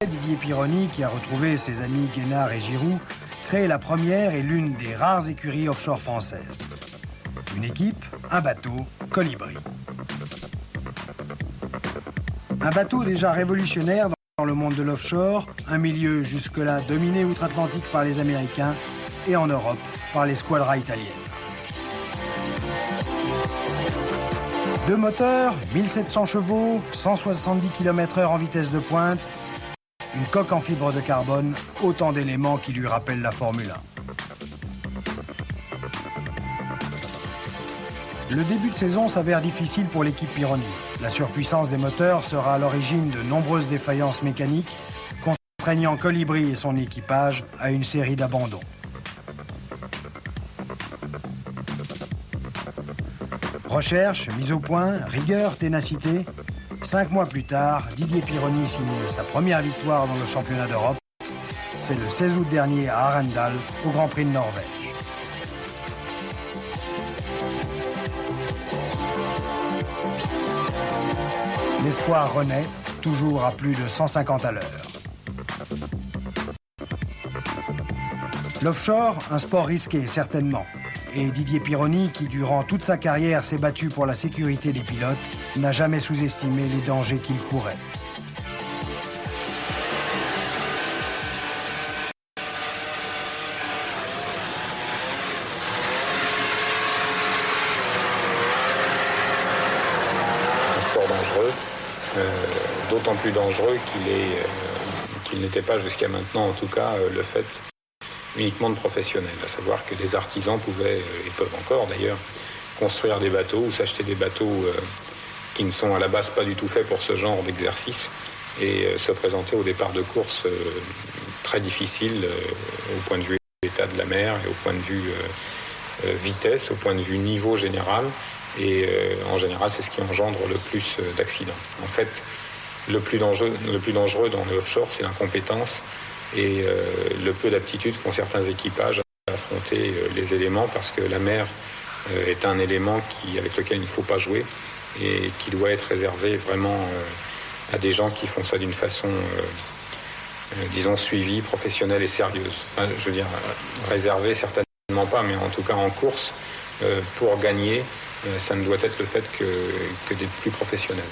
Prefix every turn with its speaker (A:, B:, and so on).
A: Didier Pironi, qui a retrouvé ses amis Guénard et Giroud, crée la première et l'une des rares écuries offshore françaises. Une équipe, un bateau, Colibri. Un bateau déjà révolutionnaire dans le monde de l'offshore, un milieu jusque-là dominé outre-Atlantique par les Américains et en Europe par les squadras italiennes. Deux moteurs, 1700 chevaux, 170 km/h en vitesse de pointe, une coque en fibre de carbone, autant d'éléments qui lui rappellent la Formule 1. Le début de saison s'avère difficile pour l'équipe Pironi. La surpuissance des moteurs sera à l'origine de nombreuses défaillances mécaniques, contraignant Colibri et son équipage à une série d'abandons. Recherche, mise au point, rigueur, ténacité. 5 mois plus tard, Didier Pironi signe sa première victoire dans le championnat d'Europe. C'est le 16 août dernier à Arendal, au Grand Prix de Norvège. L'espoir renaît, toujours à plus de 150 à l'heure. L'offshore, un sport risqué, certainement. Et Didier Pironi, qui durant toute sa carrière s'est battu pour la sécurité des pilotes, n'a jamais sous-estimé les dangers qu'il courait.
B: Un sport dangereux, d'autant plus dangereux qu'il n'était pas jusqu'à maintenant, en tout cas, le fait uniquement de professionnels, à savoir que des artisans pouvaient, et peuvent encore d'ailleurs, construire des bateaux ou s'acheter des bateaux qui ne sont à la base pas du tout faits pour ce genre d'exercice et se présenter au départ de course très difficile au point de vue état de la mer et au point de vue vitesse, au point de vue niveau général et en général c'est ce qui engendre le plus d'accidents. En fait, le plus dangereux dans le offshore, c'est l'incompétence et le peu d'aptitude qu'ont certains équipages à affronter les éléments parce que la mer est un élément avec lequel il ne faut pas jouer et qui doit être réservé vraiment à des gens qui font ça d'une façon, disons, suivie, professionnelle et sérieuse. Enfin, je veux dire, réservé certainement pas, mais en tout cas en course, pour gagner, ça ne doit être le fait que des plus professionnels.